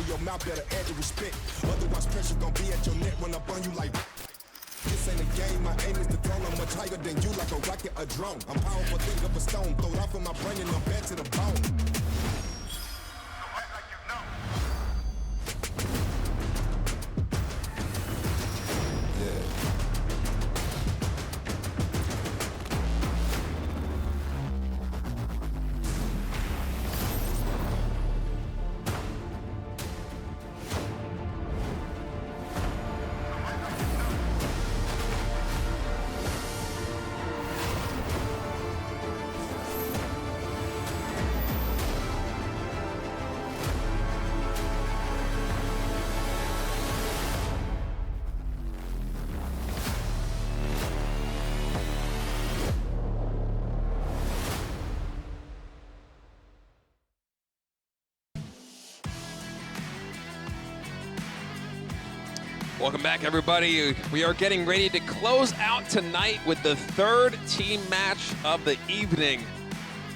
your mouth, better add your respect. Otherwise, pressure gon' be at your neck when I burn you like. This ain't a game, my aim is the throne. I'm much higher than you, like a rocket, a drone. I'm powerful, think of a stone. Throw it off in my brain and I'm back to the bone. Welcome back, everybody. We are getting ready to close out tonight with the third team match of the evening.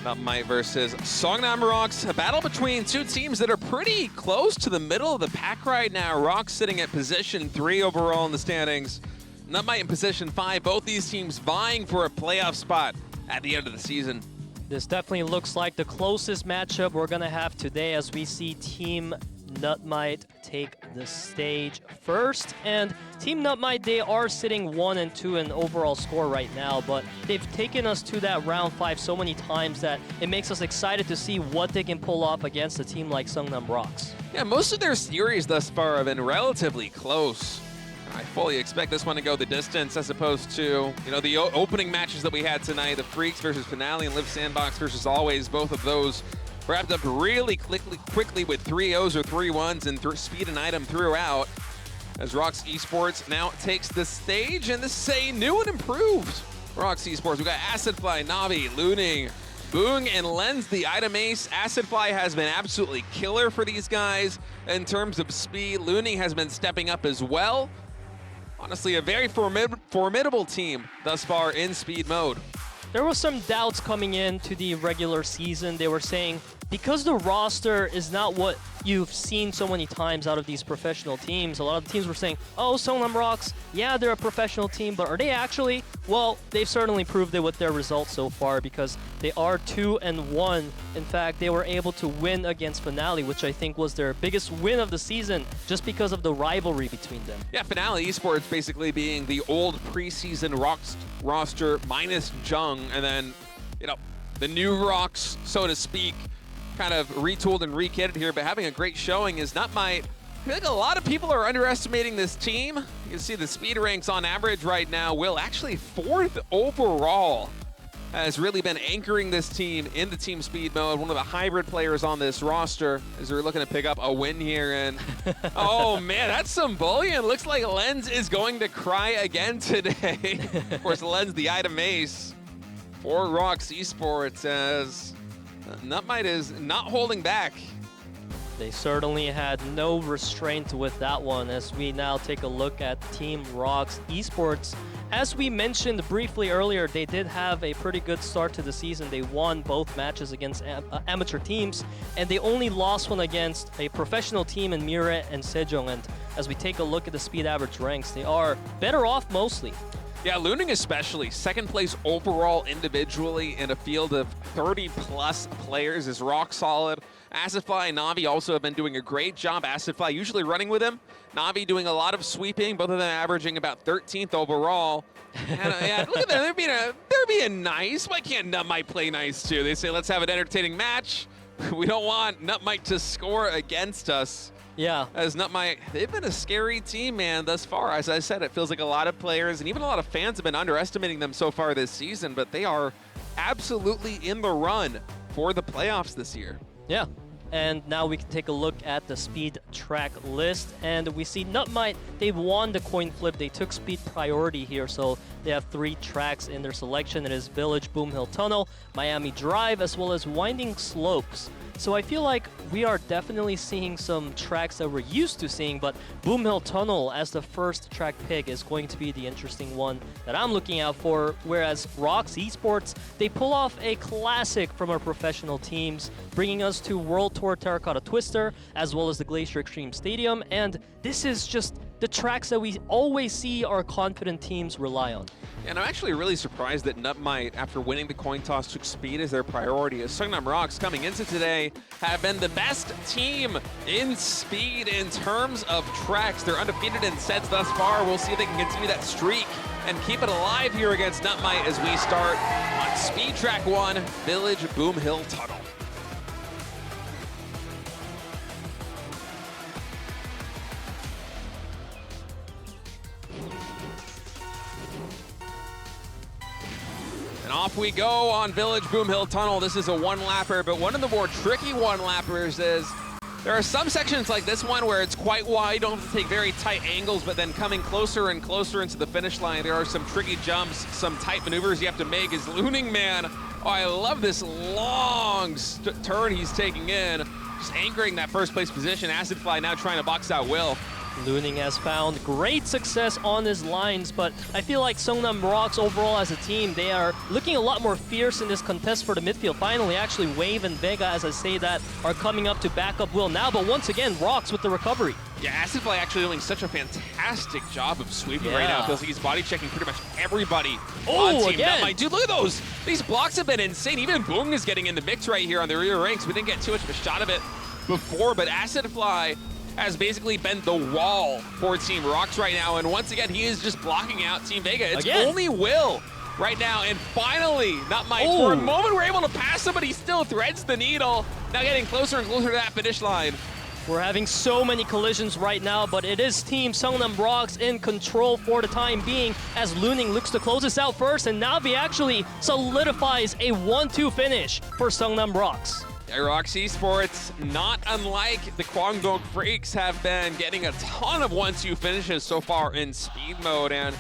NUTMITE versus Seongnam ROX, a battle between two teams that are pretty close to the middle of the pack right now. ROX sitting at position 3 overall in the standings. NUTMITE in position 5. Both these teams vying for a playoff spot at the end of the season. This definitely looks like the closest matchup we're going to have today as we see Team NUTMITE take the stage first. And Team NUTMITE, they are sitting 1 and 2 in overall score right now, but they've taken us to that round 5 so many times that it makes us excited to see what they can pull off against a team like Seongnam ROX. Yeah, most of their series thus far have been relatively close. I fully expect this one to go the distance as opposed to, you know, the opening matches that we had tonight, the Freaks versus FINALEe and Live Sandbox versus Always. Both of those wrapped up really quickly with 3-0s or 3-1s and speed and item throughout. As ROX Esports now takes the stage, and this is a new and improved ROX Esports. We got Acidfly, Navi, Looning, Boong, and Lens, the item ace. Acidfly has been absolutely killer for these guys in terms of speed. Looning has been stepping up as well. Honestly, a very formidable team thus far in speed mode. There were some doubts coming into the regular season. They were saying, because the roster is not what you've seen so many times out of these professional teams, a lot of teams were saying, oh, Seongnam ROX, yeah, they're a professional team, but are they actually? Well, they've certainly proved it with their results so far because they are 2-1. In fact, they were able to win against FINALEe, which I think was their biggest win of the season just because of the rivalry between them. Yeah, FINALEe-sports basically being the old preseason ROX roster minus Jung, and then, you know, the new ROX, so to speak, kind of retooled and rekitted here, but having a great showing is NUTMITE. I feel like a lot of people are underestimating this team. You can see the speed ranks on average right now. Will actually 4th overall has really been anchoring this team in the team speed mode. One of the hybrid players on this roster as they're looking to pick up a win here. And oh man, that's some bullion. Looks like Lens is going to cry again today. Of course, Lens, the item ace for ROX Esports, as NUTMITE is not holding back. They certainly had no restraint with that one as we now take a look at Team ROX Esports. As we mentioned briefly earlier, they did have a pretty good start to the season. They won both matches against amateur teams, and they only lost one against a professional team in Mire and Sejong. And as we take a look at the speed average ranks, they are better off mostly. Yeah, Looning especially, 2nd place overall individually in a field of 30+ players is rock solid. Acidfly and Navi also have been doing a great job. Acidfly usually running with him. Navi doing a lot of sweeping, both of them averaging about 13th overall. And, yeah, look at them, they're being nice. Why can't NUTMITE play nice too? They say, let's have an entertaining match. We don't want NUTMITE to score against us. Yeah. As NUTMITE, they've been a scary team, man, thus far. As I said, it feels like a lot of players and even a lot of fans have been underestimating them so far this season, but they are absolutely in the run for the playoffs this year. Yeah. And now we can take a look at the speed track list, and we see NUTMITE, they've won the coin flip. They took speed priority here, so they have 3 tracks in their selection. It is Village, Boom Hill Tunnel, Miami Drive, as well as Winding Slopes. So I feel like we are definitely seeing some tracks that we're used to seeing, but Boom Hill Tunnel as the first track pick is going to be the interesting one that I'm looking out for, whereas ROX Esports, they pull off a classic from our professional teams, bringing us to World Tour Terracotta Twister, as well as the Glacier Extreme Stadium, and this is just the tracks that we always see our confident teams rely on. And I'm actually really surprised that NUTMITE, after winning the coin toss, took speed as their priority, as Seongnam ROX coming into today have been the best team in speed in terms of tracks. They're undefeated in sets thus far. We'll see if they can continue that streak and keep it alive here against NUTMITE as we start on Speed Track 1, Village Boom Hill Tunnel. And off we go on Village Boom Hill Tunnel. This is a one-lapper, but one of the more tricky one-lappers is there are some sections like this one where it's quite wide. You don't have to take very tight angles, but then coming closer and closer into the finish line, there are some tricky jumps, some tight maneuvers you have to make. As Looning Man, oh, I love this long turn he's taking in, just anchoring that first place position. Acid Fly now trying to box out Will. Looning has found great success on his lines, but I feel like Seongnam ROX overall as a team, they are looking a lot more fierce in this contest for the midfield. Finally, actually, Wave and Vega, as I say that, are coming up to back up Will now, but once again, ROX with the recovery. Yeah, Acid Fly actually doing such a fantastic job of sweeping right now. Feels like he's body checking pretty much everybody on Team NUTMITE. Dude, look at those. These blocks have been insane. Even Boong is getting in the mix right here on the rear ranks. We didn't get too much of a shot of it before, but Acid Fly has basically been the wall for Team ROX right now, and once again, he is just blocking out Team Vega. It's only Will right now, and finally, NUTMITE, for a moment, we're able to pass him, but he still threads the needle. Now getting closer and closer to that finish line. We're having so many collisions right now, but it is Team Seongnam ROX in control for the time being, as Looning looks to close this out first, and Navi actually solidifies a 1-2 finish for Seongnam ROX. ROX Esports, not unlike the KWANGDONGFREECS, have been getting a ton of 1-2 finishes so far in speed mode, and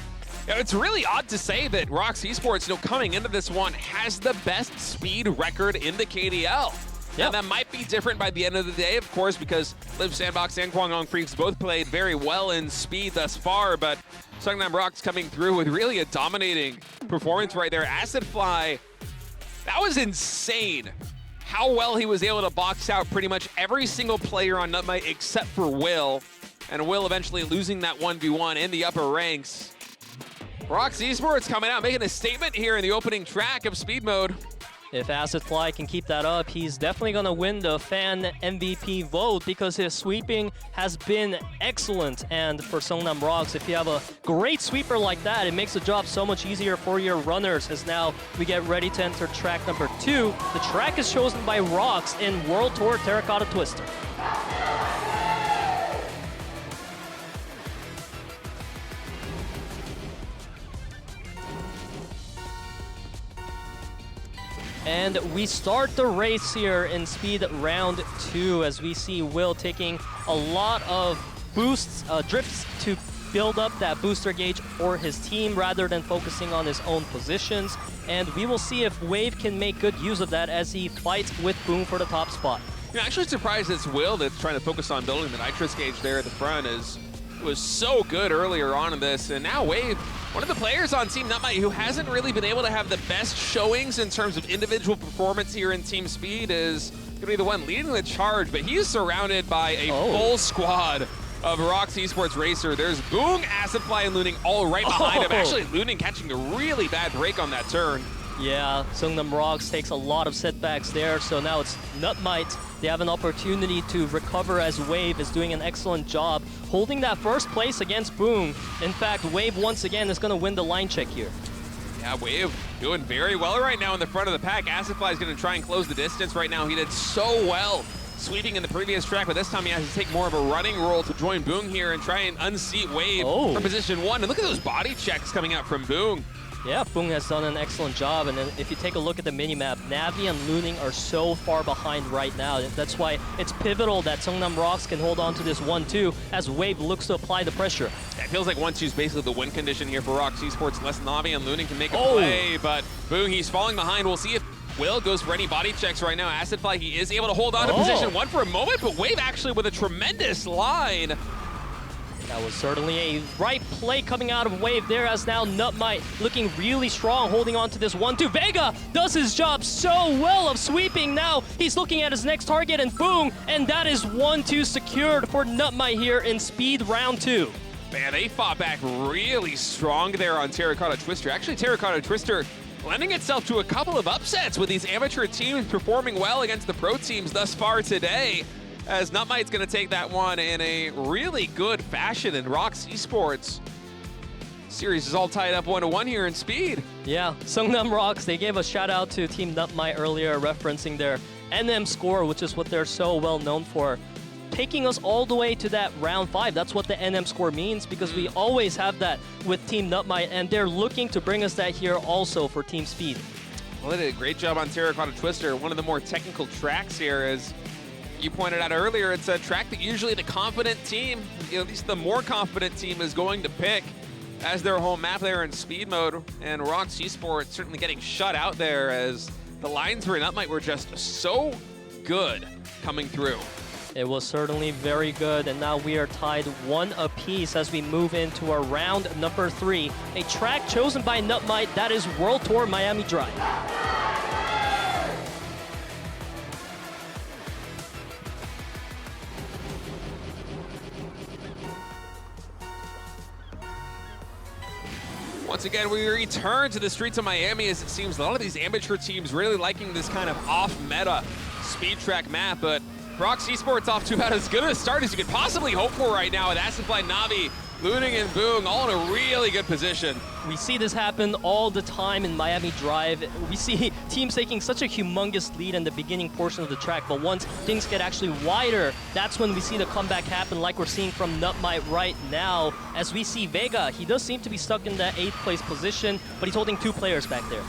it's really odd to say that ROX Esports, coming into this one, has the best speed record in the KDL. Yep. And that might be different by the end of the day, of course, because Live Sandbox and KWANGDONGFREECS both played very well in speed thus far, but Seongnam ROX coming through with really a dominating performance right there. Acid Fly, that was insane. How well he was able to box out pretty much every single player on NUTMITE except for Will, and Will eventually losing that 1v1 in the upper ranks. ROX Esports coming out, making a statement here in the opening track of speed mode. If Acid Fly can keep that up, he's definitely going to win the fan MVP vote because his sweeping has been excellent. And for Seongnam ROX, if you have a great sweeper like that, it makes the job so much easier for your runners, as now we get ready to enter track number 2. The track is chosen by ROX in World Tour Terracotta Twister. And we start the race here in speed round 2 as we see Will taking a lot of boosts, drifts to build up that booster gauge for his team rather than focusing on his own positions. And we will see if Wave can make good use of that as he fights with Boom for the top spot. I'm actually surprised it's Will that's trying to focus on building the nitrous gauge there at the front, as it was so good earlier on in this. And now Wave, one of the players on Team NUTMITE who hasn't really been able to have the best showings in terms of individual performance here in Team Speed, is going to be the one leading the charge, but he's surrounded by a full squad of ROX Esports Racer. There's Boong, Acid Fly, and Looning all right behind him. Actually, Looning catching a really bad break on that turn. Yeah, Seongnam ROX takes a lot of setbacks there, so now it's NUTMITE. They have an opportunity to recover as Wave is doing an excellent job holding that first place against Boom. In fact, Wave once again is going to win the line check here. Yeah, Wave doing very well right now in the front of the pack. Acid Fly is going to try and close the distance right now. He did so well sweeping in the previous track, but this time he has to take more of a running role to join Boong here and try and unseat Wave from position 1. And look at those body checks coming out from Boong. Yeah, Boong has done an excellent job, and then if you take a look at the minimap, Navi and Looning are so far behind right now. That's why it's pivotal that Seongnam ROX can hold on to this 1-2 as Wave looks to apply the pressure. Yeah, it feels like 1-2 is basically the win condition here for ROX Esports, unless Navi and Looning can make a play, but Boong, he's falling behind. We'll see if Will goes for any body checks right now. Acidfly, he is able to hold on to position one for a moment, but Wave actually with a tremendous line. That was certainly a right play coming out of Wave there, as now NUTMITE looking really strong, holding on to this 1-2. Vega does his job so well of sweeping. Now he's looking at his next target, and boom, and that is 1-2 secured for NUTMITE here in Speed round 2. Man, they fought back really strong there on Terracotta Twister. Actually, Terracotta Twister lending itself to a couple of upsets with these amateur teams performing well against the pro teams thus far today, as NUTMITE's going to take that one in a really good fashion, and ROX esports series is all tied up 1-1 here in Speed. Yeah, Seongnam ROX, they gave a shout out to Team NUTMITE earlier, referencing their NM score, which is what they're so well known for, taking us all the way to that round 5. That's what the NM score means, because we always have that with Team NUTMITE, and they're looking to bring us that here also for Team Speed. Well, they did a great job on Terracotta Twister. One of the more technical tracks here, as you pointed out earlier, it's a track that usually the confident team, at least the more confident team, is going to pick as their home map there in Speed mode. And ROX esports certainly getting shut out there, as the lines for NUTMITE were just so good coming through. It was certainly very good, and now we are tied 1 apiece as we move into our round number 3. A track chosen by NUTMITE, that is World Tour Miami Drive. Once again, we return to the streets of Miami, as it seems a lot of these amateur teams really liking this kind of off-meta speed track map, but ROX esports off to about as good a start as you could possibly hope for right now, with Acidfly, Navi, Looting, and Boong all in a really good position. We see this happen all the time in Miami Drive. We see teams taking such a humongous lead in the beginning portion of the track, but once things get actually wider, that's when we see the comeback happen, like we're seeing from NUTMITE right now. As we see Vega, he does seem to be stuck in that 8th place position, but he's holding 2 players back there.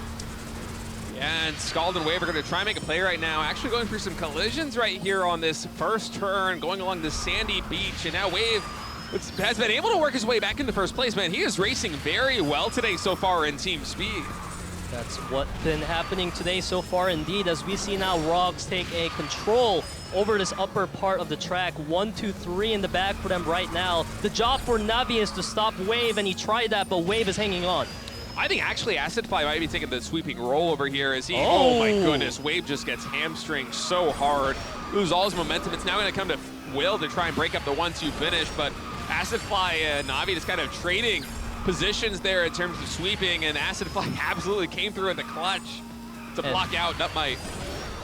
And Scald and Wave are going to try and make a play right now. Actually going through some collisions right here on this first turn, going along this sandy beach. And now Wave has been able to work his way back into first place. Man, he is racing very well today so far in Team Speed. That's what's been happening today so far indeed, as we see now ROX take a control over this upper part of the track. 1, 2, 3 in the back for them right now. The job for Navi is to stop Wave, and he tried that, but Wave is hanging on. I think actually Acidfly might be taking the sweeping roll over here, as he, oh my goodness, Wave just gets hamstringed so hard, lose all his momentum. It's now going to come to Will to try and break up the 1-2 finish, but Acidfly and Navi just kind of trading positions there in terms of sweeping, and Acidfly absolutely came through in the clutch to block out NUTMITE.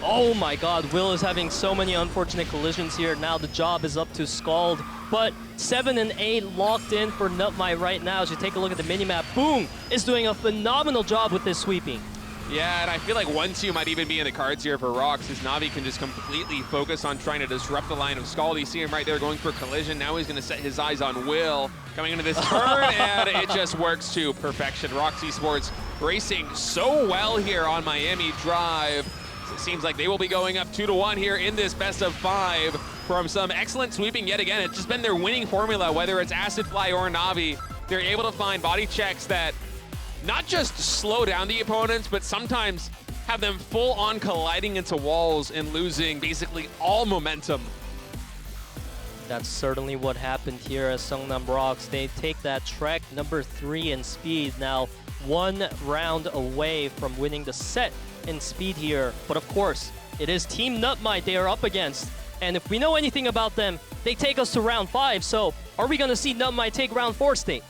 Oh my god, Will is having so many unfortunate collisions here. Now the job is up to Scald, but 7 and 8 locked in for NUTMITE right now. As you take a look at the minimap, Boong is doing a phenomenal job with this sweeping. Yeah, and I feel like 1-2 might even be in the cards here for ROX, as Navi can just completely focus on trying to disrupt the line of Scald. You see him right there going for a collision. Now he's going to set his eyes on Will coming into this turn, and it just works to perfection. ROX esports racing so well here on Miami Drive. It seems like they will be going up 2-1 here in this best of 5 from some excellent sweeping yet again. It's just been their winning formula, whether it's Acidfly or Navi. They're able to find body checks that not just slow down the opponents, but sometimes have them full on colliding into walls and losing basically all momentum. That's certainly what happened here as Seongnam ROX. They take that track number 3 in Speed, now 1 round away from winning the set in Speed here. But of course, it is Team NUTMITE they are up against. And if we know anything about them, they take us to round 5. So are we going to see NUTMITE take round 4, State?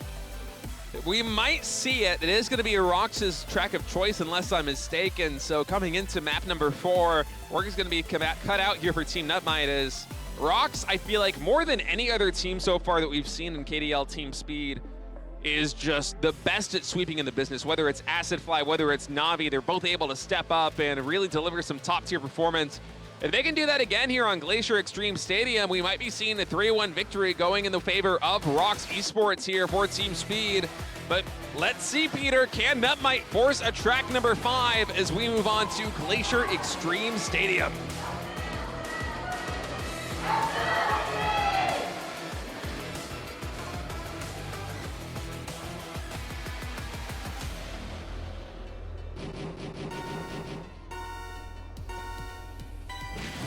We might see it. It is going to be ROX's track of choice, unless I'm mistaken. So coming into map number 4, work is going to be cut out here for Team NUTMITE. Is ROX, I feel like more than any other team so far that we've seen in KDL Team Speed, is just the best at sweeping in the business. Whether it's Acidfly, whether it's Navi, they're both able to step up and really deliver some top-tier performance. If they can do that again here on Glacier Extreme Stadium, we might be seeing a 3-1 victory going in the favor of ROX esports here for Team Speed. But let's see, Peter, can NUTMITE force a track number 5 as we move on to Glacier Extreme Stadium?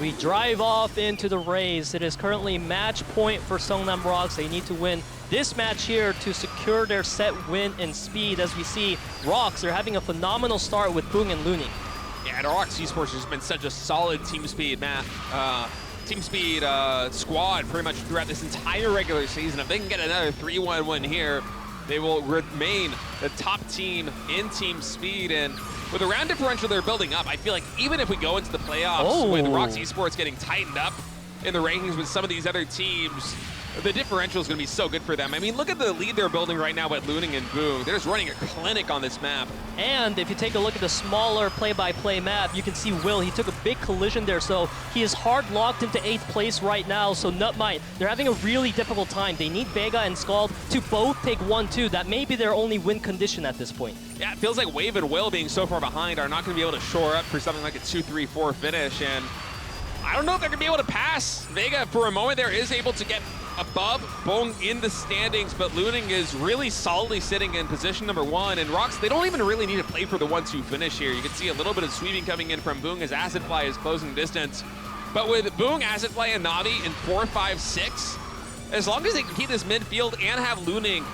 We drive off into the race. It is currently match point for Seongnam ROX. They need to win this match here to secure their set win in speed. As we see, ROX, they're having a phenomenal start with Boong and Looning. Yeah, and ROX esports has been such a solid team speed squad pretty much throughout this entire regular season. If they can get another 3-1 win here, they will remain the top team in team speed. And with the round differential they're building up, I feel like even if we go into the playoffs with ROX esports getting tightened up in the rankings with some of these other teams, the differential is going to be so good for them. I mean, look at the lead they're building right now with Looning and Boong. They're just running a clinic on this map. And if you take a look at the smaller play-by-play map, you can see Will, he took a big collision there, so he is hard locked into 8th place right now. So NUTMITE, they're having a really difficult time. They need Vega and Scald to both take 1-2. That may be their only win condition at this point. Yeah, it feels like Wave and Will being so far behind are not going to be able to shore up for something like a 2-3-4 finish. And I don't know if they're going to be able to pass. Vega, for a moment there, is able to get above Boong in the standings, but Looning is really solidly sitting in position number 1. And ROX, they don't even really need to play for the 1-2 finish here. You can see a little bit of sweeping coming in from Boong as Acid Fly is closing distance. But with Boong, Acid Fly, and Navi in 4, 5, 6, as long as they can keep this midfield and have Looning,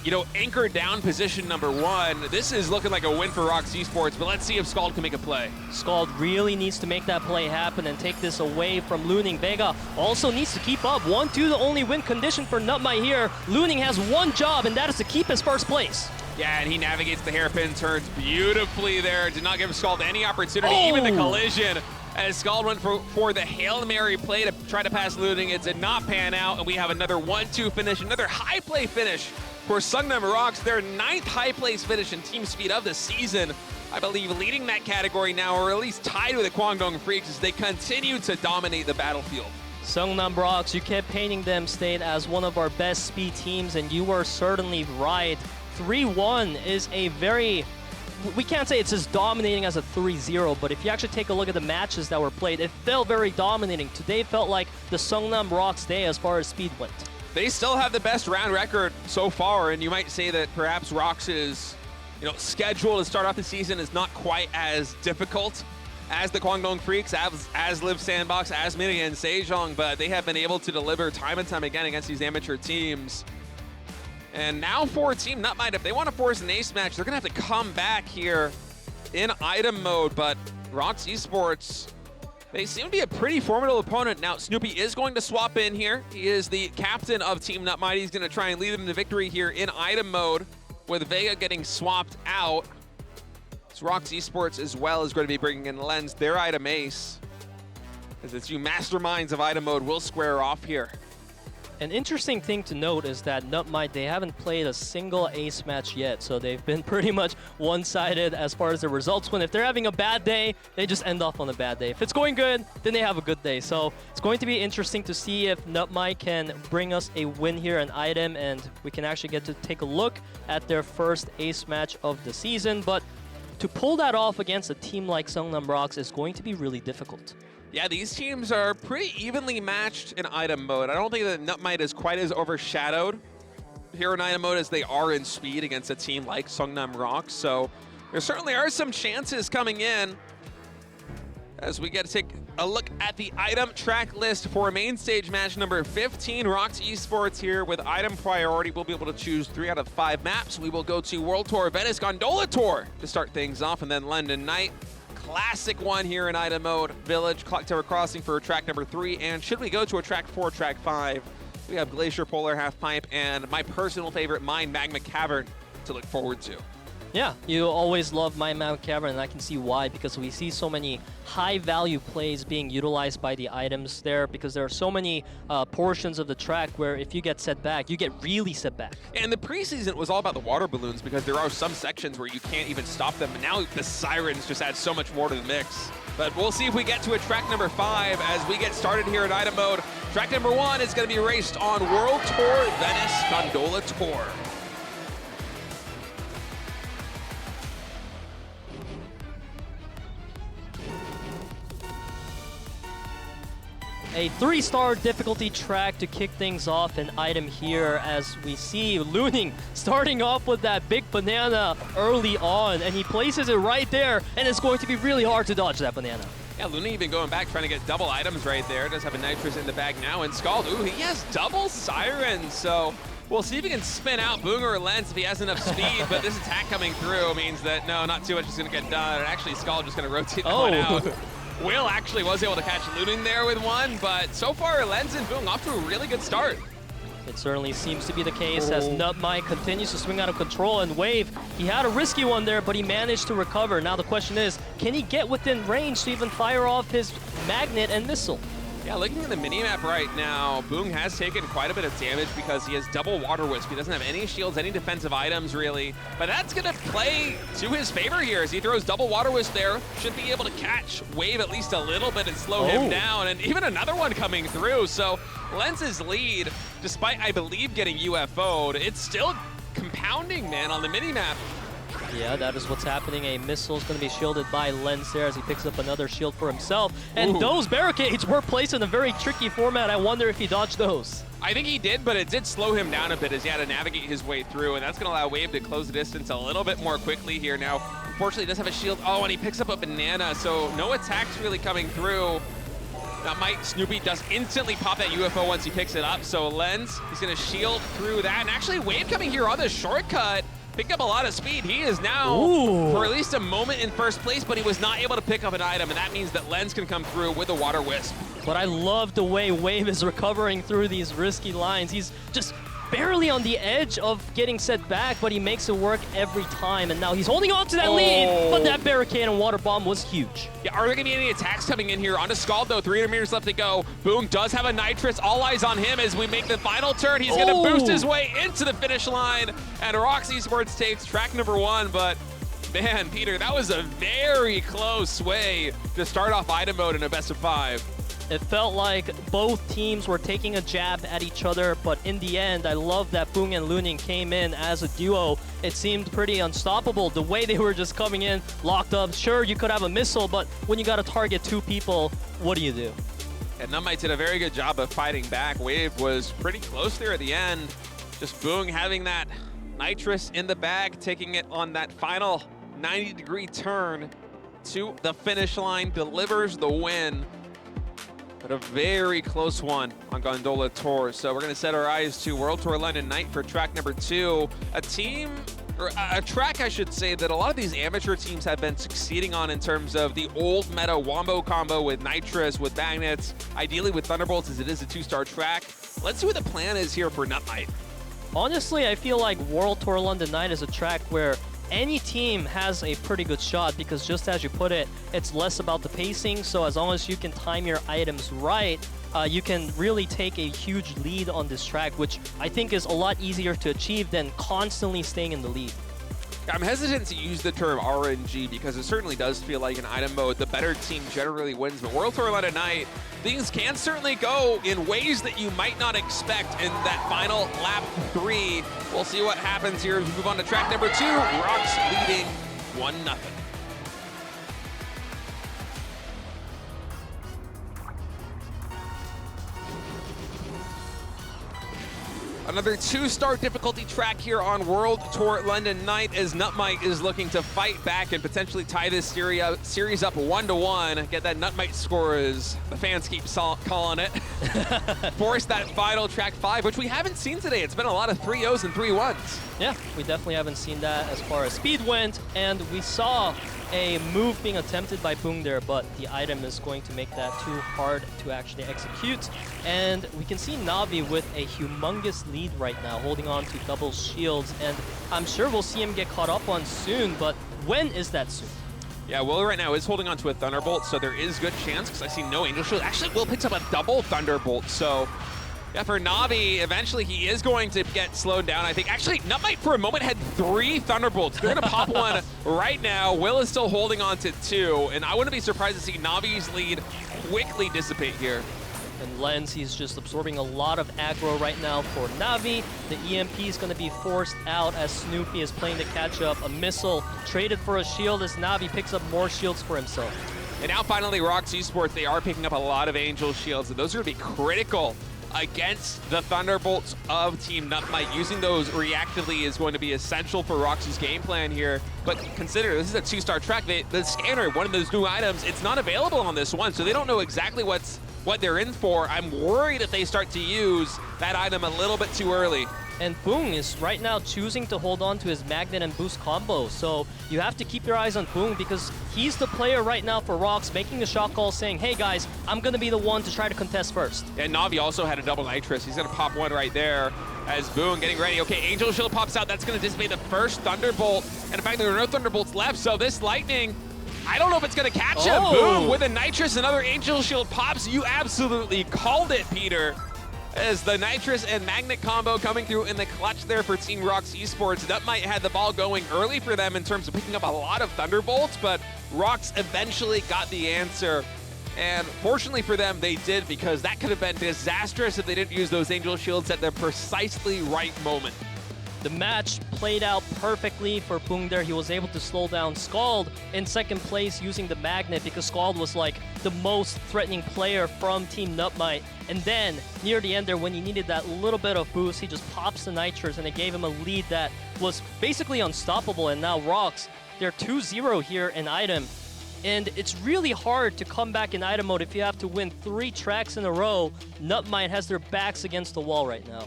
you know, anchored down position number 1, this is looking like a win for ROX esports, but let's see if Scald can make a play. Scald really needs to make that play happen and take this away from Looning. Vega also needs to keep up. 1-2, the only win condition for NUTMITE here. Looning has one job, and that is to keep his first place. Yeah, and he navigates the hairpin turns beautifully there. Did not give Scald any opportunity, even the collision. As Scald went for the Hail Mary play to try to pass Looning. It did not pan out, and we have another 1-2 finish, another high play finish for Seongnam ROX, their 9th high place finish in team speed of the season. I believe leading that category now, or at least tied with the KWANGDONGFREECS as they continue to dominate the battlefield. Seongnam ROX, you kept painting them state as one of our best speed teams, and you were certainly right. 3-1 is a very, we can't say it's as dominating as a 3-0, but if you actually take a look at the matches that were played, it felt very dominating. Today felt like the Seongnam ROX day as far as speed went. They still have the best round record so far, and you might say that perhaps ROX's, schedule to start off the season is not quite as difficult as the KWANGDONGFREECS, as Live Sandbox, as Mini and Sejong, but they have been able to deliver time and time again against these amateur teams. And now for Team NUTMITE, if they want to force an ace match, they're going to have to come back here in item mode, but ROX esports, they seem to be a pretty formidable opponent. Now, Snoopy is going to swap in here. He is the captain of Team NUTMITE. He's going to try and lead them to victory here in item mode with Vega getting swapped out. So ROX esports as well is going to be bringing in Lens, their item ace, as the two masterminds of item mode will square off here. An interesting thing to note is that NUTMITE, they haven't played a single ace match yet, so they've been pretty much one-sided as far as their results went. If they're having a bad day, they just end off on a bad day. If it's going good, then they have a good day. So it's going to be interesting to see if NUTMITE can bring us a win here in item, and we can actually get to take a look at their first ace match of the season. But to pull that off against a team like Seongnam ROX is going to be really difficult. Yeah, these teams are pretty evenly matched in item mode. I don't think that NUTMITE is quite as overshadowed here in item mode as they are in speed against a team like Seongnam ROX. So there certainly are some chances coming in as we get to take a look at the item track list for main stage match number 15. ROX esports here with item priority. We'll be able to choose 3 out of 5 maps. We will go to World Tour, Venice Gondola Tour to start things off, and then London Night. Classic one here in item mode. Village, Clock Tower Crossing for track number 3. And should we go to a track 4, track 5, we have Glacier Polar Half Pipe and my personal favorite, Mine Magma Cavern, to look forward to. Yeah, you always love My Mount Cavern, and I can see why, because we see so many high-value plays being utilized by the items there, because there are so many portions of the track where if you get set back, you get really set back. And the preseason was all about the water balloons, because there are some sections where you can't even stop them, and now the sirens just add so much more to the mix. But we'll see if we get to a track number 5 as we get started here in item mode. Track number 1 is going to be raced on World Tour Venice Gondola Tour. A 3-star difficulty track to kick things off an item here, as we see Looning starting off with that big banana early on, and he places it right there, and it's going to be really hard to dodge that banana. Yeah, Luna even going back, trying to get double items right there. Does have a Nitrous in the bag now, and Scald, ooh, he has double Sirens, so we'll see if he can spin out Boong or Lens if he has enough speed, but this attack coming through means that, no, not too much is going to get done, and actually Scald just going to rotate that one out. Will actually was able to catch Looting there with one, but so far Lens and Boong off to a really good start. It certainly seems to be the case as NUTMITE continues to swing out of control, and Wave, he had a risky one there, but he managed to recover. Now the question is, can he get within range to even fire off his Magnet and Missile? Yeah, looking at the minimap right now, Boong has taken quite a bit of damage because he has double Water Wisp. He doesn't have any shields, any defensive items really, but that's gonna play to his favor here as he throws double Water Wisp there. Should be able to catch Wave at least a little bit and slow him down, and even another one coming through. So Lens's lead, despite I believe getting UFO'd, it's still compounding, man, on the minimap. Yeah, that is what's happening. A missile is going to be shielded by Lens there as he picks up another shield for himself. And those barricades were placed in a very tricky format. I wonder if he dodged those. I think he did, but it did slow him down a bit as he had to navigate his way through, and that's going to allow Wave to close the distance a little bit more quickly here. Now, unfortunately, he does have a shield. Oh, and he picks up a banana, so no attacks really coming through. NUTMITE, Snoopy does instantly pop that UFO once he picks it up, so Lens, he's going to shield through that. And actually, Wave coming here on the shortcut, picked up a lot of speed. He is now, for at least a moment, in first place, but he was not able to pick up an item, and that means that Lens can come through with a Water Wisp. But I love the way Wave is recovering through these risky lines. He's just barely on the edge of getting set back, but he makes it work every time. And now he's holding on to that lead, but that barricade and water bomb was huge. Yeah, are there going to be any attacks coming in here? Onto Scald, though. 300 meters left to go. Boong does have a Nitrous. All eyes on him as we make the final turn. He's going to boost his way into the finish line. And ROX Esports takes track number 1, but man, Peter, that was a very close way to start off item mode in a best of 5. It felt like both teams were taking a jab at each other, but in the end, I love that Boong and Luning came in as a duo. It seemed pretty unstoppable. The way they were just coming in, locked up. Sure, you could have a missile, but when you got to target 2 people, what do you do? And NUTMITE did a very good job of fighting back. Wave was pretty close there at the end. Just Boong having that Nitrous in the bag, taking it on that final 90-degree turn to the finish line, delivers the win. But a very close one on Gondola Tour. So we're going to set our eyes to World Tour London Night for track number 2. A team, or a track I should say, that a lot of these amateur teams have been succeeding on in terms of the old meta Wombo combo with Nitrous, with Magnets, ideally with Thunderbolts as it is a 2-star track. Let's see what the plan is here for NUTMITE. Honestly, I feel like World Tour London Night is a track where any team has a pretty good shot because just as you put it, it's less about the pacing. So as long as you can time your items right, you can really take a huge lead on this track, which I think is a lot easier to achieve than constantly staying in the lead. I'm hesitant to use the term RNG because it certainly does feel like in item mode, the better team generally wins. But World Tour London Night, things can certainly go in ways that you might not expect in that final lap 3. We'll see what happens here as we move on to track number 2. ROX leading 1-0. Another 2-star difficulty track here on World Tour London Night as NUTMITE is looking to fight back and potentially tie this series up 1-1. Get that NUTMITE score as the fans keep calling it. Force that final track 5, which we haven't seen today. It's been a lot of 3-0s and 3-1s. Yeah, we definitely haven't seen that as far as speed went, and we saw a move being attempted by Boong there, but the item is going to make that too hard to actually execute. And we can see Navi with a humongous lead right now, holding on to double shields, and I'm sure we'll see him get caught up on soon, but when is that soon? Yeah, Will right now is holding on to a Thunderbolt, so there is good chance, because I see no Angel Shield. Actually, Will picks up a double Thunderbolt, so yeah, for Navi, eventually he is going to get slowed down, I think. Actually, NUTMITE for a moment had 3 Thunderbolts. They're going to pop one right now. Will is still holding on to 2, and I wouldn't be surprised to see Navi's lead quickly dissipate here. And Lens, he's just absorbing a lot of aggro right now for Navi. The EMP is going to be forced out as Snoopy is playing to catch up. A missile traded for a shield as Navi picks up more shields for himself. And now finally, ROX Esports, they are picking up a lot of Angel Shields, and those are going to be critical against the Thunderbolts of Team NUTMITE. Using those reactively is going to be essential for ROX's game plan here. But consider, this is a 2-star track. The scanner, one of those new items, it's not available on this one, so they don't know exactly what they're in for. I'm worried if they start to use that item a little bit too early. And Boong is right now choosing to hold on to his Magnet and Boost combo. So you have to keep your eyes on Boong because he's the player right now for ROX, making the shot call saying, hey guys, I'm going to be the one to try to contest first. And Navi also had a double nitrous. He's going to pop one right there as Boong getting ready. Okay, Angel Shield pops out. That's going to dissipate the first Thunderbolt. And in fact, there are no Thunderbolts left, so this Lightning, I don't know if it's going to catch him. Boom, with a nitrous, another Angel Shield pops. You absolutely called it, Peter. As the Nitrous and Magnet combo coming through in the clutch there for Team ROX Esports. NUTMITE had the ball going early for them in terms of picking up a lot of Thunderbolts, but ROX eventually got the answer. And fortunately for them, they did, because that could have been disastrous if they didn't use those Angel Shields at the precisely right moment. The match played out perfectly for Boong there. He was able to slow down Scald in second place using the Magnet because Scald was like the most threatening player from Team NUTMITE. And then near the end there, when he needed that little bit of boost, he just pops the Nitrous and it gave him a lead that was basically unstoppable. And now ROX, they're 2-0 here in item. And it's really hard to come back in item mode if you have to win 3 tracks in a row. NUTMITE has their backs against the wall right now.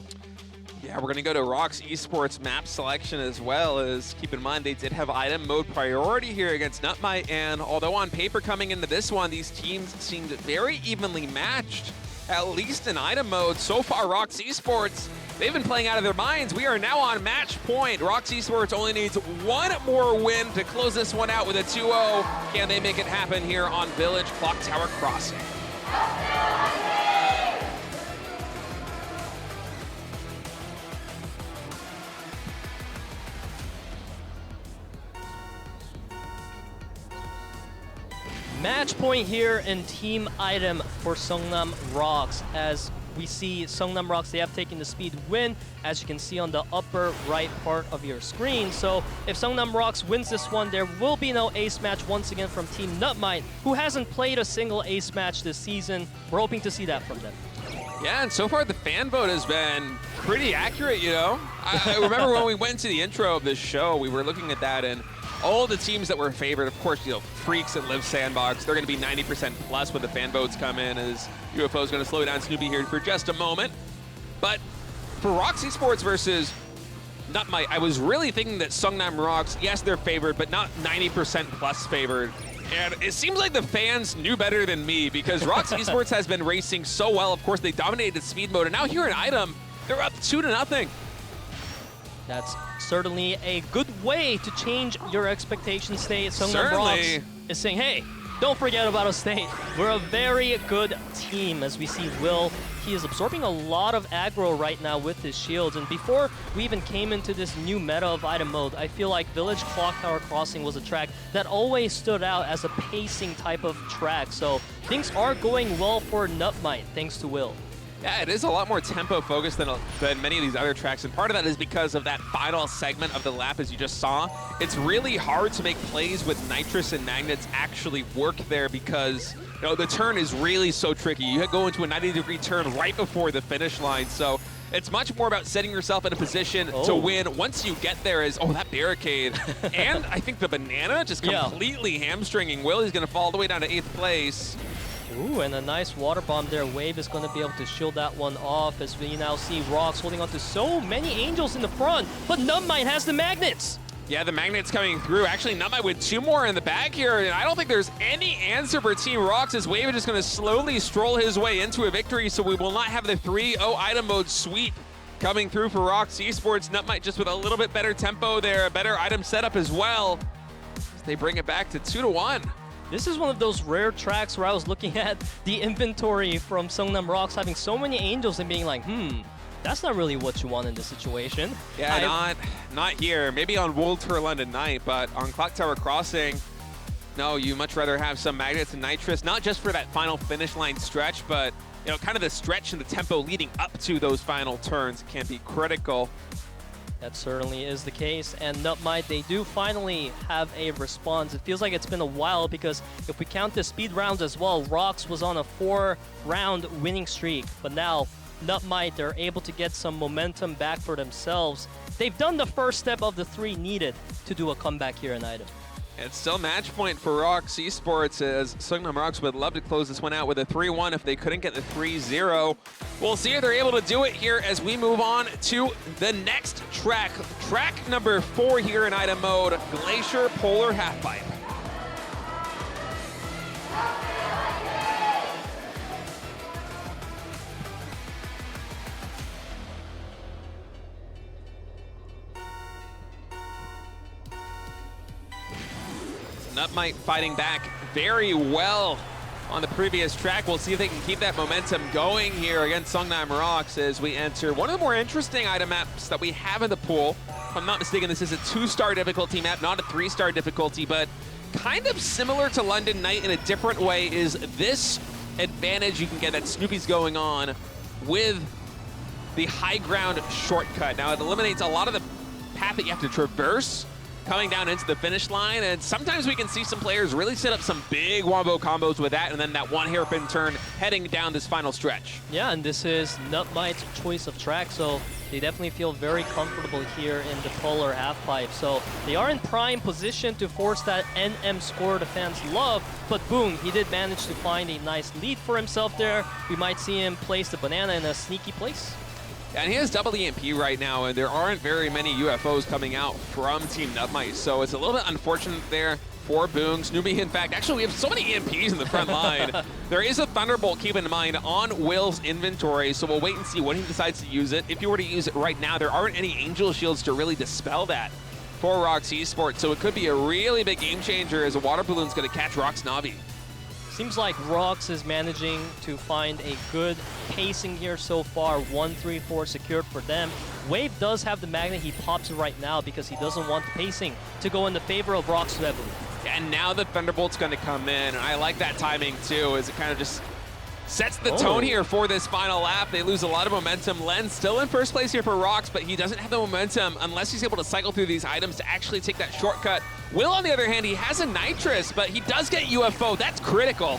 Yeah, we're going to go to ROX Esports map selection as well, as keep in mind they did have item mode priority here against NUTMITE, and although on paper coming into this one, these teams seemed very evenly matched, at least in item mode. So far, ROX Esports, they've been playing out of their minds. We are now on match point. ROX Esports only needs one more win to close this one out with a 2-0. Can they make it happen here on Village Clock Tower Crossing? Match point here in team item for Seongnam ROX. As we see Seongnam ROX, they have taken the speed win, as you can see on the upper right part of your screen. So if Seongnam ROX wins this one, there will be no ace match once again from Team NUTMITE, who hasn't played a single ace match this season. We're hoping to see that from them. Yeah, and so far the fan vote has been pretty accurate, you know? I remember when we went to the intro of this show, we were looking at that, and all the teams that were favored, of course, you know, Freaks and Live Sandbox, they're going to be 90% plus when the fan votes come in, as UFO is going to slow down Snoopy here for just a moment. But for ROX Esports versus NUTMITE, I was really thinking that Seongnam ROX, yes, they're favored, but not 90% plus favored. And it seems like the fans knew better than me, because ROX Esports has been racing so well. Of course, they dominated speed mode, and now here in item, they're up 2-0. That's certainly a good way to change your expectation state. Seongnam ROX is saying, hey, don't forget about us, state. We're a very good team. As we see Will, he is absorbing a lot of aggro right now with his shields. And before we even came into this new meta of item mode, I feel like Village Clock Tower Crossing was a track that always stood out as a pacing type of track. So things are going well for NUTMITE, thanks to Will. Yeah, it is a lot more tempo focused than many of these other tracks, and part of that is because of that final segment of the lap, as you just saw. It's really hard to make plays with Nitrous and Magnets actually work there, because you know the turn is really so tricky. You go into a 90-degree turn right before the finish line, so it's much more about setting yourself in a position to win. Once you get there is, that barricade. And I think the banana just completely hamstringing Will. He's going to fall all the way down to 8th place. Ooh, and a nice water bomb there. Wave is going to be able to shield that one off, as we now see ROX holding on to so many Angels in the front, but NUTMITE has the Magnets. Yeah, the Magnets coming through. Actually, NUTMITE with 2 more in the bag here, and I don't think there's any answer for Team ROX, as Wave is just going to slowly stroll his way into a victory, so we will not have the 3-0 item mode sweep coming through for ROX Esports. NUTMITE just with a little bit better tempo there, a better item setup as well. They bring it back to 2-1. This is one of those rare tracks where I was looking at the inventory from Seongnam ROX having so many Angels and being like, that's not really what you want in this situation. Yeah, not here. Maybe on World Tour London Night, but on Clock Tower Crossing, no, you much rather have some Magnets and Nitrous, not just for that final finish line stretch, but you know, kind of the stretch and the tempo leading up to those final turns can be critical. That certainly is the case, and NUTMITE, they do finally have a response. It feels like it's been a while, because if we count the speed rounds as well, ROX was on a 4-round winning streak, but now NUTMITE, they're able to get some momentum back for themselves. They've done the first step of the 3 needed to do a comeback here in Item. It's still match point for ROX Esports, as Seongnam ROX would love to close this one out with a 3-1 if they couldn't get the 3-0. We'll see if they're able to do it here as we move on to the next track. Track number 4 here in Item mode, Glacier Polar Halfpipe. NUTMITE fighting back very well on the previous track. We'll see if they can keep that momentum going here against Seongnam ROX as we enter one of the more interesting item maps that we have in the pool. If I'm not mistaken, this is a 2-star difficulty map, not a 3-star difficulty, but kind of similar to London Night in a different way is this advantage you can get that Snoopy's going on with the high ground shortcut. Now, it eliminates a lot of the path that you have to traverse coming down into the finish line, and sometimes we can see some players really set up some big wombo combos with that, and then that one hairpin turn heading down this final stretch. Yeah, and this is NUTMITE's choice of track, so they definitely feel very comfortable here in the Polar Halfpipe. So they are in prime position to force that NM score the fans love, but boom, he did manage to find a nice lead for himself there. We might see him place the banana in a sneaky place. And he has double EMP right now, and there aren't very many UFOs coming out from Team NUTMITE, so it's a little bit unfortunate there for Boong. Snoopy, in fact, actually we have so many EMPs in the front line. There is a Thunderbolt, keep in mind, on Will's inventory, so we'll wait and see when he decides to use it. If you were to use it right now, there aren't any Angel Shields to really dispel that for ROX Esports, so it could be a really big game changer as a water balloon's going to catch ROX Navi. Seems like ROX is managing to find a good pacing here so far. 1-3-4 secured for them. Wave does have the magnet. He pops it right now because he doesn't want the pacing to go in the favor of ROX heavily. And now the Thunderbolt's going to come in. I like that timing too, as it kind of just sets the tone here for this final lap. They lose a lot of momentum. Len still in first place here for ROX, but he doesn't have the momentum unless he's able to cycle through these items to actually take that shortcut. Will, on the other hand, he has a Nitrous, but he does get UFO. That's critical.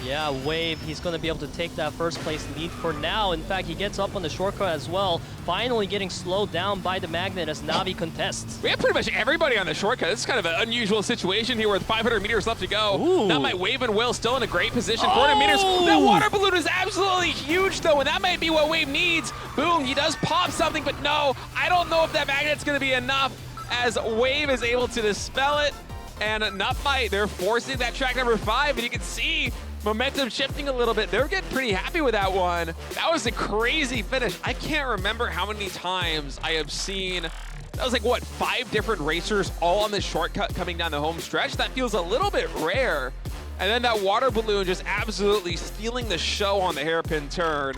Yeah, Wave, he's going to be able to take that first place lead for now. In fact, he gets up on the shortcut as well, finally getting slowed down by the magnet as Navi contests. We have pretty much everybody on the shortcut. This is kind of an unusual situation here with 500 meters left to go. NUTMITE, Wave, and Will still in a great position. 400 meters. That water balloon is absolutely huge, though, and that might be what Wave needs. Boom, he does pop something, but no, I don't know if that magnet's going to be enough as Wave is able to dispel it. And NUTMITE, they're forcing that track number 5, and you can see momentum shifting a little bit. They're getting pretty happy with that one. That was a crazy finish. I can't remember how many times I have seen, that was like, what, 5 different racers all on this shortcut coming down the home stretch? That feels a little bit rare. And then that water balloon just absolutely stealing the show on the hairpin turn.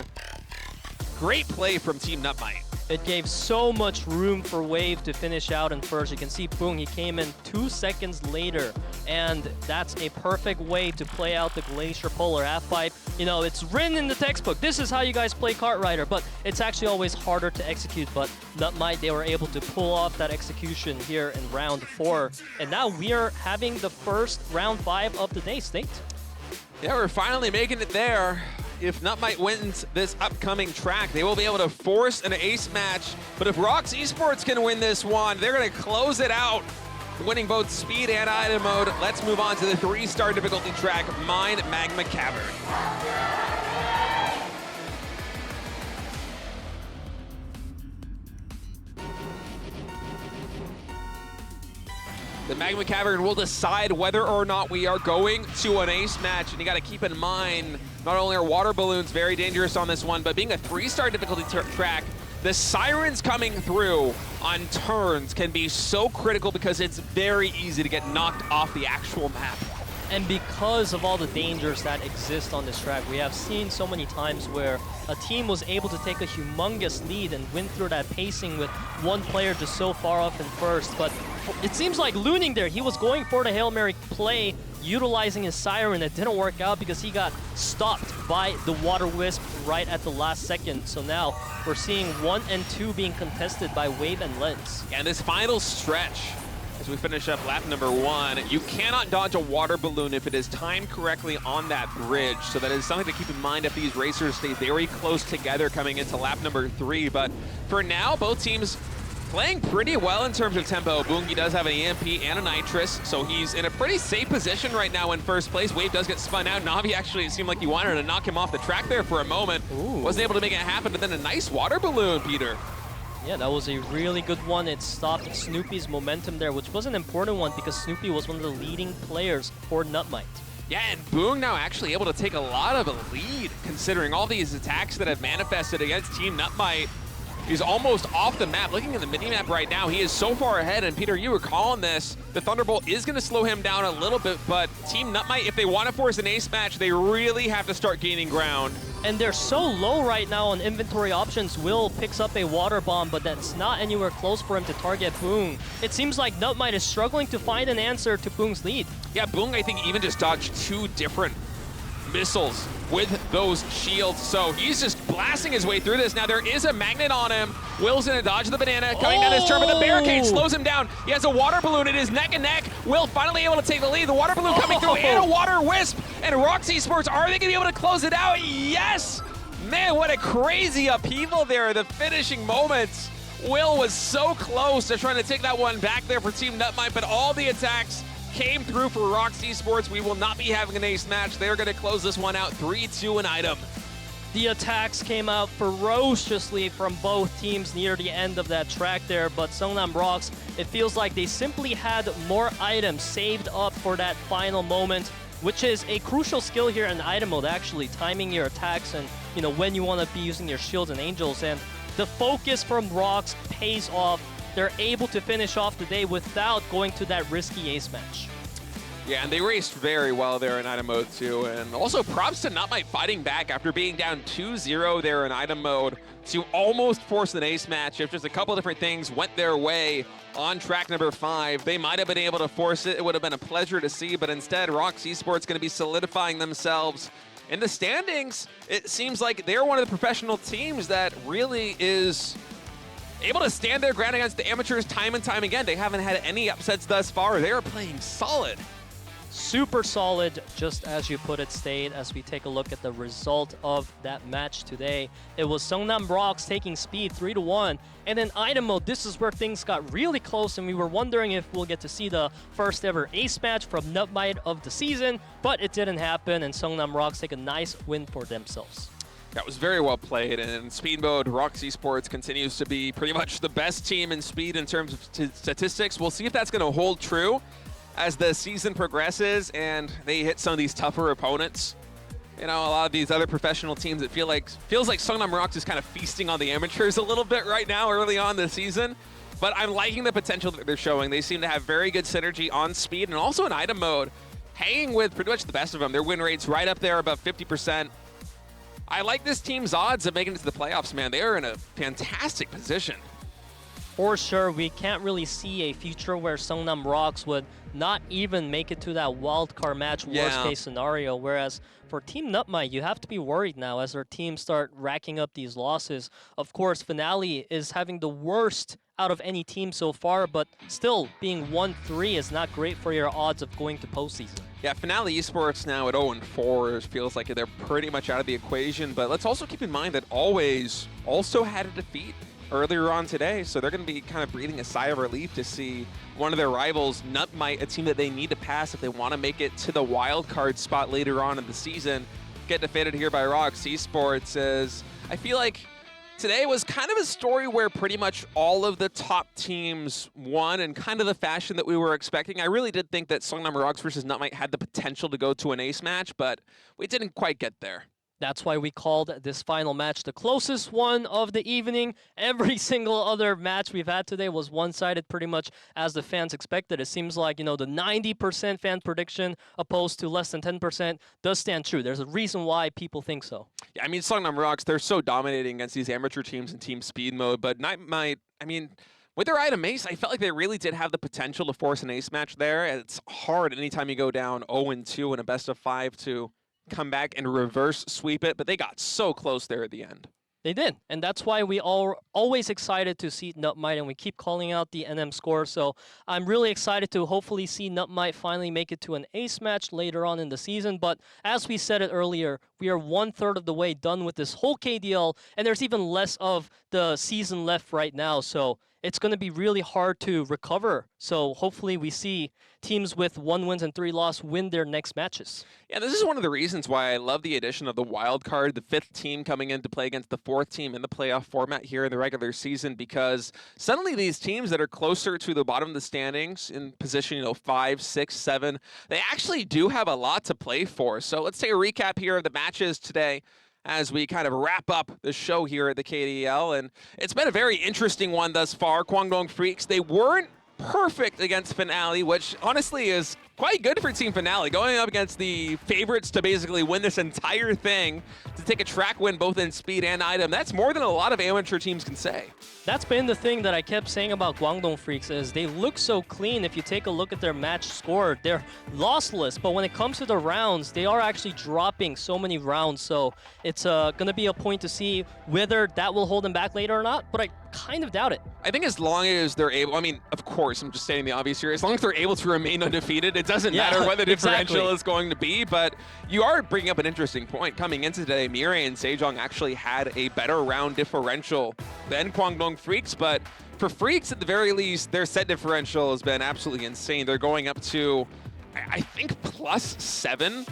Great play from Team NUTMITE. It gave so much room for Wave to finish out in first. You can see Boong, he came in 2 seconds later, and that's a perfect way to play out the Glacier Polar Halfpipe. You know, it's written in the textbook. This is how you guys play Kart Rider, but it's actually always harder to execute. But NUTMITE, they were able to pull off that execution here in round 4. And now we are having the first round 5 of the day, State. Yeah, we're finally making it there. If NUTMITE wins this upcoming track, they will be able to force an ace match. But if ROX Esports can win this one, they're going to close it out, winning both speed and item mode. Let's move on to the 3-star difficulty track, Mine Magma Cavern. The Magma Cavern will decide whether or not we are going to an ace match, and you got to keep in mind, not only are water balloons very dangerous on this one, but being a 3-star difficulty track, the sirens coming through on turns can be so critical because it's very easy to get knocked off the actual map. And because of all the dangers that exist on this track, we have seen so many times where a team was able to take a humongous lead and win through that pacing with one player just so far off in first. But it seems like Looning there, he was going for the Hail Mary play, utilizing his siren. It didn't work out because he got stopped by the Water Wisp right at the last second. So now we're seeing 1 and 2 being contested by Wave and Lens. And this final stretch, as we finish up lap number 1. You cannot dodge a water balloon if it is timed correctly on that bridge. So that is something to keep in mind if these racers stay very close together coming into lap number 3. But for now, both teams playing pretty well in terms of tempo. Bungi does have an EMP and a Nitrous, so he's in a pretty safe position right now in first place. Wave does get spun out. Navi actually, it seemed like he wanted to knock him off the track there for a moment. Ooh. Wasn't able to make it happen, but then a nice water balloon, Peter. Yeah, that was a really good one. It stopped Snoopy's momentum there, which was an important one because Snoopy was one of the leading players for NUTMITE. Yeah, and Boong now actually able to take a lot of a lead considering all these attacks that have manifested against Team NUTMITE. He's almost off the map. Looking at the mini-map right now, he is so far ahead. And Peter, you were calling this. The Thunderbolt is going to slow him down a little bit, but Team NUTMITE, if they want to force an ace match, they really have to start gaining ground. And they're so low right now on inventory options. Will picks up a water bomb, but that's not anywhere close for him to target Boong. It seems like NUTMITE is struggling to find an answer to Boong's lead. Yeah, Boong, I think, even just dodged 2 different missiles with those shields, so he's just blasting his way through this. Now there is a magnet on him. Will's gonna dodge the banana, coming down his turn, but the barricade slows him down. He has a water balloon, it is neck and neck. Will finally able to take the lead. The water balloon coming through and a water wisp. And ROX Esports, are they gonna be able to close it out? Yes! Man, what a crazy upheaval there, the finishing moments. Will was so close to trying to take that one back there for Team NUTMITE, but all the attacks came through for ROX Esports. We will not be having an ace match. They're going to close this one out 3-2 an item. The attacks came out ferociously from both teams near the end of that track there, but Seongnam ROX, it feels like they simply had more items saved up for that final moment, which is a crucial skill here in item mode, actually, timing your attacks and, you know, when you want to be using your shields and angels. And the focus from ROX pays off. They're able to finish off the day without going to that risky ace match. Yeah, and they raced very well there in item mode too. And also props to NUTMITE fighting back after being down 2-0 there in item mode to almost force an ace match. If just a couple different things went their way on track number 5, they might have been able to force it. It would have been a pleasure to see, but instead ROX Esports going to be solidifying themselves in the standings. It seems like they're one of the professional teams that really is able to stand their ground against the amateurs time and time again. They haven't had any upsets thus far. They are playing solid. Super solid, just as you put it, Stade, as we take a look at the result of that match today. It was Seongnam ROX taking speed 3-1, and in item mode, this is where things got really close, and we were wondering if we'll get to see the first ever ace match from NUTMITE of the season, but it didn't happen, and Seongnam ROX take a nice win for themselves. That was very well played, and in speed mode, ROX Esports continues to be pretty much the best team in speed in terms of statistics. We'll see if that's going to hold true as the season progresses and they hit some of these tougher opponents. You know, a lot of these other professional teams, it feels like Seongnam ROX is kind of feasting on the amateurs a little bit right now early on this season. But I'm liking the potential that they're showing. They seem to have very good synergy on speed and also in item mode, hanging with pretty much the best of them. Their win rate's right up there, about 50%. I like this team's odds of making it to the playoffs, man. They are in a fantastic position. For sure, we can't really see a future where Seongnam ROX would not even make it to that wildcard match, worst case scenario, whereas for Team NUTMITE, you have to be worried now as their teams start racking up these losses. Of course, FINALEe is having the worst out of any team so far, but still being 1-3 is not great for your odds of going to postseason. Yeah, FINALEe-sports now at 0-4 feels like they're pretty much out of the equation, but let's also keep in mind that Always also had a defeat earlier on today, so they're going to be kind of breathing a sigh of relief to see one of their rivals, NUTMITE, a team that they need to pass if they want to make it to the wild card spot later on in the season, get defeated here by ROX Esports. As I feel like today was kind of a story where pretty much all of the top teams won in kind of the fashion that we were expecting. I really did think that Seongnam ROX versus NUTMITE had the potential to go to an ace match, but we didn't quite get there. That's why we called this final match the closest one of the evening. Every single other match we've had today was one-sided pretty much as the fans expected. It seems like, you know, the 90% fan prediction opposed to less than 10% does stand true. There's a reason why people think so. Yeah, I mean, Seongnam ROX, they're so dominating against these amateur teams in team speed mode, but NUTMITE, I mean, with their item ace, I felt like they really did have the potential to force an ace match there. It's hard anytime you go down 0-2 in a best of 5 to come back and reverse sweep it, but they got so close there at the end. They did, and that's why we are always excited to see NUTMITE, and we keep calling out the NM score. So I'm really excited to hopefully see NUTMITE finally make it to an ace match later on in the season. But as we said it earlier, we are 1/3 of the way done with this whole KDL, and there's even less of the season left right now. So it's going to be really hard to recover. So hopefully we see teams with 1 wins and 3 losses win their next matches. Yeah, this is one of the reasons why I love the addition of the wild card, the 5th team coming in to play against the 4th team in the playoff format here in the regular season, because suddenly these teams that are closer to the bottom of the standings in position, 5, 6, 7, they actually do have a lot to play for. So let's take a recap here of the matches today as we kind of wrap up the show here at the KDL. And it's been a very interesting one thus far. KWANGDONGFREECS, they weren't perfect against FINALEe, which honestly is quite good for Team FINALEe, going up against the favorites to basically win this entire thing, to take a track win both in speed and item. That's more than a lot of amateur teams can say. That's been the thing that I kept saying about KWANGDONGFREECS is they look so clean. If you take a look at their match score, they're lossless, but when it comes to the rounds, they are actually dropping so many rounds. So it's going to be a point to see whether that will hold them back later or not, but I kind of doubt it. I think as long as they're able, I mean, of course, I'm just stating the obvious here, as long as they're able to remain undefeated, it doesn't matter what the differential is going to be. But you are bringing up an interesting point. Coming into today, Mirai and Sejong actually had a better round differential than KWANGDONGFREECS, but for Freaks, at the very least, their set differential has been absolutely insane. They're going up to, I think, +7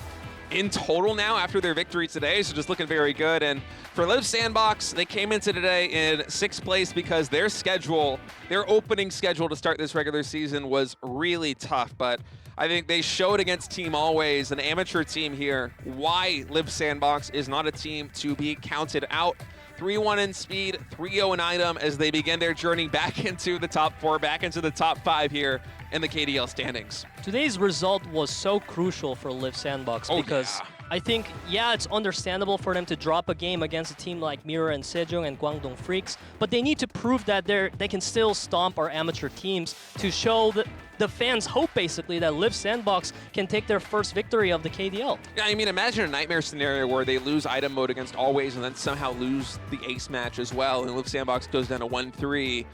in total now after their victory today, so just looking very good. And for Live Sandbox, they came into today in 6th place because their schedule, their opening schedule to start this regular season was really tough, but I think they showed against Team Always, an amateur team here, why Live Sandbox is not a team to be counted out. 3-1 in speed, 3-0 in item as they begin their journey back into the top 4, back into the top 5 here in the KDL standings. Today's result was so crucial for Live Sandbox because I think, it's understandable for them to drop a game against a team like Mirai and Sejong and KWANGDONGFREECS, but they need to prove that they can still stomp our amateur teams to show the fans hope, basically, that Live Sandbox can take their first victory of the KDL. Yeah, I mean, imagine a nightmare scenario where they lose item mode against Always and then somehow lose the ace match as well, and Live Sandbox goes down to 1-3.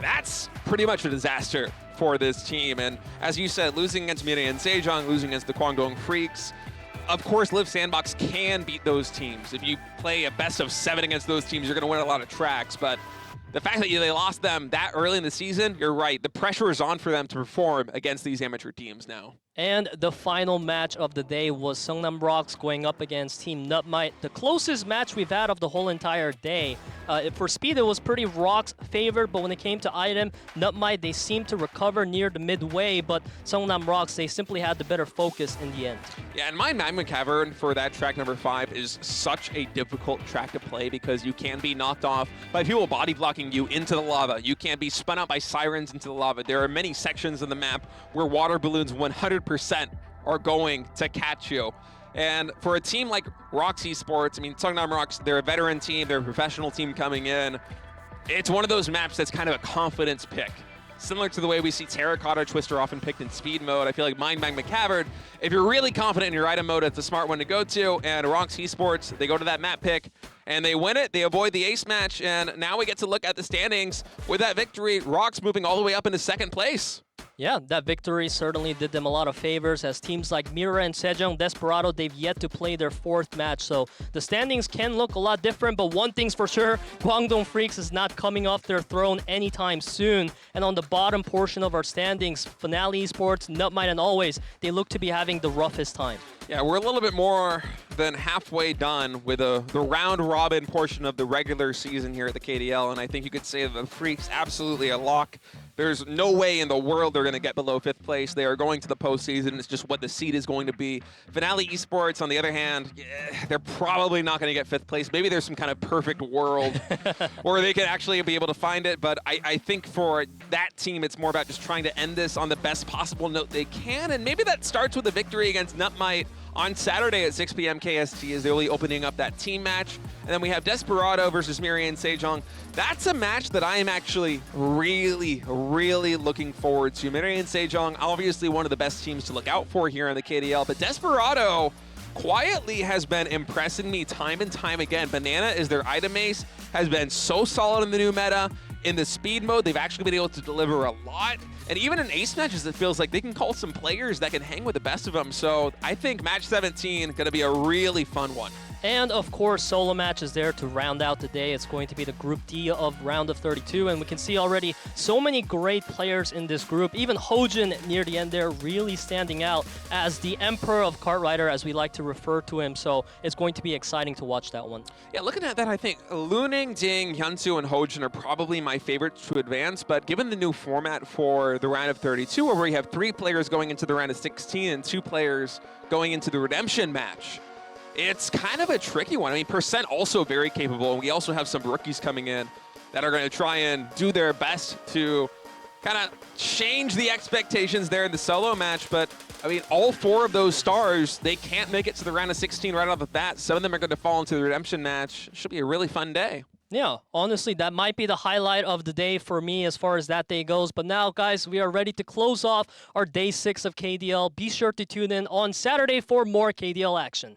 That's pretty much a disaster for this team. And as you said, losing against Mirai and Sejong, losing against the KWANGDONGFREECS, of course, Live Sandbox can beat those teams. If you play a best of 7 against those teams, you're going to win a lot of tracks. But the fact that they lost them that early in the season, you're right. The pressure is on for them to perform against these amateur teams now. And the final match of the day was Seongnam ROX going up against Team NUTMITE. The closest match we've had of the whole entire day. For speed, it was pretty ROX favored, but when it came to item, NUTMITE, they seemed to recover near the midway, but Seongnam ROX, they simply had the better focus in the end. Yeah, and my Magma Cavern for that track number 5 is such a difficult track to play because you can be knocked off by people body blocking you into the lava. You can be spun out by sirens into the lava. There are many sections of the map where water balloons 100% are going to catch you. And for a team like ROX Esports, I mean, Seongnam ROX, they're a veteran team, they're a professional team coming in. It's one of those maps that's kind of a confidence pick. Similar to the way we see Terracotta Twister often picked in speed mode. I feel like Magma Cavern, if you're really confident in your item mode, it's a smart one to go to. And ROX Esports, they go to that map pick and they win it. They avoid the ace match. And now we get to look at the standings. With that victory, ROX moving all the way up into 2nd place. Yeah, that victory certainly did them a lot of favors as teams like Mirai and Sejong, Desperado, they've yet to play their 4th match. So the standings can look a lot different, but one thing's for sure, KWANGDONGFREECS is not coming off their throne anytime soon. And on the bottom portion of our standings, FINALEe-sports, NUTMITE, and Always, they look to be having the roughest time. Yeah, we're a little bit more than halfway done with the round-robin portion of the regular season here at the KDL, and I think you could say the Freaks absolutely a lock. There's no way in the world they're going to get below 5th place. They are going to the postseason. It's just what the seed is going to be. FINALEe-sports, on the other hand, they're probably not going to get 5th place. Maybe there's some kind of perfect world where they could actually be able to find it, but I think for that team, it's more about just trying to end this on the best possible note they can, and maybe that starts with a victory against NUTMITE on Saturday at 6 p.m. KST as they'll be opening up that team match. And then we have Desperado versus Mirai and Sejong. That's a match that I am actually really, really looking forward to. Mirai and Sejong, obviously one of the best teams to look out for here in the KDL, but Desperado, quietly has been impressing me time and time again. Banana is their item ace, has been so solid in the new meta. In the speed mode, they've actually been able to deliver a lot. And even in ace matches, it feels like they can call some players that can hang with the best of them. So I think match 17 going to be a really fun one. And of course, solo match is there to round out the day. It's going to be the Group D of round of 32, and we can see already so many great players in this group. Even Hojin near the end there really standing out as the Emperor of Kart Rider, as we like to refer to him. So it's going to be exciting to watch that one. Yeah, looking at that, I think Luning, Ding, Hyunsu, and Hojin are probably my favorites to advance, but given the new format for the round of 32, where we have 3 players going into the round of 16 and 2 players going into the redemption match, it's kind of a tricky one. I mean, Percent also very capable, and we also have some rookies coming in that are going to try and do their best to kind of change the expectations there in the solo match. But, I mean, all 4 of those stars, they can't make it to the round of 16 right off the bat. Some of them are going to fall into the redemption match. Should be a really fun day. Yeah, honestly, that might be the highlight of the day for me as far as that day goes. But now, guys, we are ready to close off our day 6 of KDL. Be sure to tune in on Saturday for more KDL action.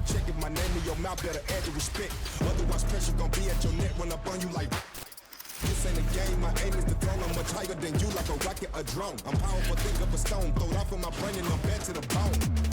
Check if my name in your mouth, better add your respect. Otherwise, pressure gon' be at your neck when up on you like. This ain't a game, my aim is the throne. I'm much higher than you, like a rocket, a drone. I'm powerful, think of a stone. Throwed off in my brain and I'm back to the bone.